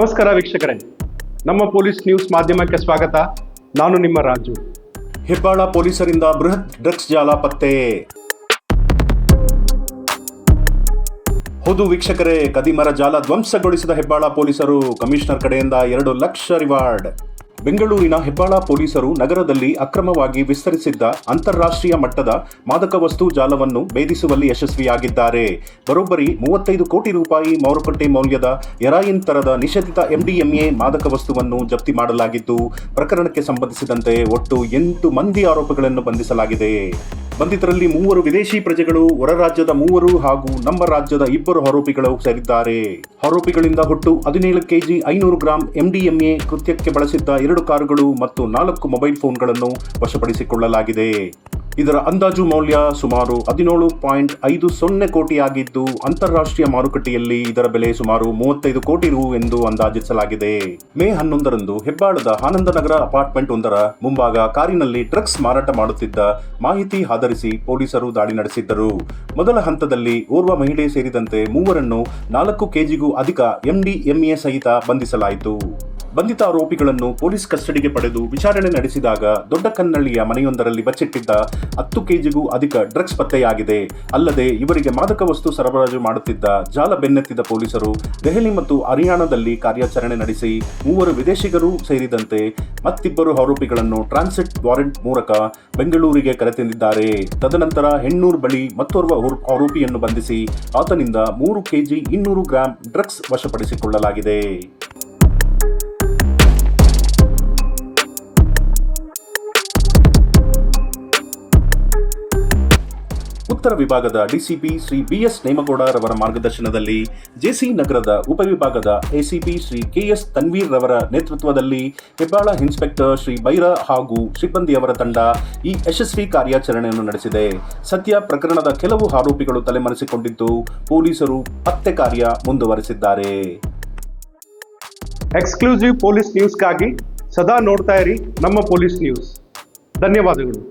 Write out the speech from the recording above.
ನಮಸ್ಕಾರ ವೀಕ್ಷಕರೇ, ನಮ್ಮ ಪೊಲೀಸ್ ನ್ಯೂಸ್ ಮಾಧ್ಯಮಕ್ಕೆ ಸ್ವಾಗತ. ನಾನು ನಿಮ್ಮ ರಾಜು. ಹೆಬ್ಬಾಳ ಪೊಲೀಸರಿಂದ ಬೃಹತ್ ಡ್ರಗ್ಸ್ ಜಾಲ ಪತ್ತೆ. ಹೌದು ವೀಕ್ಷಕರೇ, ಕದಿಮರ ಜಾಲ ಧ್ವಂಸಗೊಳಿಸಿದ ಹೆಬ್ಬಾಳ ಪೊಲೀಸರು. ಕಮಿಷನರ್ ಕಡೆಯಿಂದ 2 ಲಕ್ಷ ರಿವಾರ್ಡ್. ಬೆಂಗಳೂರಿನ ಹೆಬ್ಬಾಳ ಪೊಲೀಸರು ನಗರದಲ್ಲಿ ಅಕ್ರಮವಾಗಿ ವಿಸ್ತರಿಸಿದ್ದ ಅಂತಾರಾಷ್ಟ್ರೀಯ ಮಟ್ಟದ ಮಾದಕ ವಸ್ತು ಜಾಲವನ್ನು ಭೇದಿಸುವಲ್ಲಿ ಯಶಸ್ವಿಯಾಗಿದ್ದಾರೆ. ಬರೋಬ್ಬರಿ 35 ಕೋಟಿ ರೂಪಾಯಿ ಮಾರುಕಟ್ಟೆ ಮೌಲ್ಯದ ಹೆರಾಯಿನ್ ತರದ ನಿಷೇಧಿತ MDMA ಮಾದಕ ವಸ್ತುವನ್ನು ಜಪ್ತಿ ಮಾಡಲಾಗಿದ್ದು, ಪ್ರಕರಣಕ್ಕೆ ಸಂಬಂಧಿಸಿದಂತೆ ಒಟ್ಟು 8 ಮಂದಿ ಆರೋಪಿಗಳನ್ನು ಬಂಧಿಸಲಾಗಿದೆ. ಬಂಧಿತರಲ್ಲಿ 3 ವಿದೇಶಿ ಪ್ರಜೆಗಳು, ಹೊರ ರಾಜ್ಯದ 3 ಹಾಗೂ ನಮ್ಮ ರಾಜ್ಯದ 2 ಆರೋಪಿಗಳು ಸೇರಿದ್ದಾರೆ. ಆರೋಪಿಗಳಿಂದ ಒಟ್ಟು 17 kg 500 ಗ್ರಾಂ MDMA, ಕೃತ್ಯಕ್ಕೆ ಬಳಸಿದ್ದ 2 ಕಾರುಗಳು ಮತ್ತು 4 ಮೊಬೈಲ್ ಫೋನ್ಗಳನ್ನು ವಶಪಡಿಸಿಕೊಳ್ಳಲಾಗಿದೆ. ಇದರ ಅಂದಾಜು ಮೌಲ್ಯ ಸುಮಾರು 17.50 ಕೋಟಿ ಆಗಿದ್ದು, ಅಂತಾರಾಷ್ಟ್ರೀಯ ಮಾರುಕಟ್ಟೆಯಲ್ಲಿ ಇದರ ಬೆಲೆ ಸುಮಾರು 35 ಕೋಟಿ ರು ಎಂದು ಅಂದಾಜಿಸಲಾಗಿದೆ. ಮೇ 11ರಂದು ಹೆಬ್ಬಾಳದ ಆನಂದನಗರ ಅಪಾರ್ಟ್ಮೆಂಟ್ ಒಂದರ ಮುಂಭಾಗ ಕಾರಿನಲ್ಲಿ ಡ್ರಗ್ಸ್ ಮಾರಾಟ ಮಾಡುತ್ತಿದ್ದ ಮಾಹಿತಿ ಆಧರಿಸಿ ಪೊಲೀಸರು ದಾಳಿ ನಡೆಸಿದ್ದರು. ಮೊದಲ ಹಂತದಲ್ಲಿ ಓರ್ವ ಮಹಿಳೆ ಸೇರಿದಂತೆ 3ರನ್ನು 4 kgಗೂ ಅಧಿಕ MDMA ಸಹಿತ ಬಂಧಿಸಲಾಯಿತು. ಬಂಧಿತ ಆರೋಪಿಗಳನ್ನು ಪೊಲೀಸ್ ಕಸ್ಟಡಿಗೆ ಪಡೆದು ವಿಚಾರಣೆ ನಡೆಸಿದಾಗ ದೊಡ್ಡಕನ್ನಳ್ಳಿಯ ಮನೆಯೊಂದರಲ್ಲಿ ಬಚ್ಚಿಟ್ಟಿದ್ದ 10 kgಗೂ ಅಧಿಕ ಡ್ರಗ್ಸ್ ಪತ್ತೆಯಾಗಿದೆ. ಅಲ್ಲದೆ ಇವರಿಗೆ ಮಾದಕ ವಸ್ತು ಸರಬರಾಜು ಮಾಡುತ್ತಿದ್ದ ಜಾಲ ಬೆನ್ನತ್ತಿದ ಪೊಲೀಸರು ದೆಹಲಿ ಮತ್ತು ಹರಿಯಾಣದಲ್ಲಿ ಕಾರ್ಯಾಚರಣೆ ನಡೆಸಿ 3 ವಿದೇಶಿಗರು ಸೇರಿದಂತೆ ಮತ್ತಿಬ್ಬರು ಆರೋಪಿಗಳನ್ನು ಟ್ರಾನ್ಸಿಟ್ ವಾರೆಂಟ್ ಮೂಲಕ ಬೆಂಗಳೂರಿಗೆ ಕರೆತಂದಿದ್ದಾರೆ. ತದನಂತರ ಹೆಣ್ಣೂರು ಬಳಿ ಮತ್ತೋರ್ವ ಆರೋಪಿಯನ್ನು ಬಂಧಿಸಿ ಆತನಿಂದ 3 kg 200 ಗ್ರಾಂ ಡ್ರಗ್ಸ್ ವಶಪಡಿಸಿಕೊಳ್ಳಲಾಗಿದೆ. ಉತ್ತರ ವಿಭಾಗದ ಡಿಸಿಪಿ ಶ್ರೀ BS ನೇಮಗೌಡ ರವರ ಮಾರ್ಗದರ್ಶನದಲ್ಲಿ ಜೆಸಿ ನಗರದ ಉಪವಿಭಾಗದ ACP ಶ್ರೀ KS ತನ್ವೀರ್ ರವರ ನೇತೃತ್ವದಲ್ಲಿ ಹೆಬ್ಬಾಳ ಇನ್ಸ್ಪೆಕ್ಟರ್ ಶ್ರೀ ಬೈರಾ ಹಾಗೂ ಸಿಬ್ಬಂದಿಯವರ ತಂಡ ಈ ಯಶಸ್ವಿ ಕಾರ್ಯಾಚರಣೆಯನ್ನು ನಡೆಸಿದೆ. ಸದ್ಯ ಪ್ರಕರಣದ ಕೆಲವು ಆರೋಪಿಗಳು ತಲೆಮರೆಸಿಕೊಂಡಿದ್ದು, ಪೊಲೀಸರು ಪತ್ತೆ ಕಾರ್ಯ ಮುಂದುವರೆಸಿದ್ದಾರೆ. ಎಕ್ಸ್ಕ್ಲೂಸಿವ್ ಪೊಲೀಸ್ ನ್ಯೂಸ್ಗಾಗಿ ಸದಾ ನೋಡ್ತಾ ಇರಿ ನಮ್ಮ ಪೊಲೀಸ್ ನ್ಯೂಸ್. ಧನ್ಯವಾದಗಳು.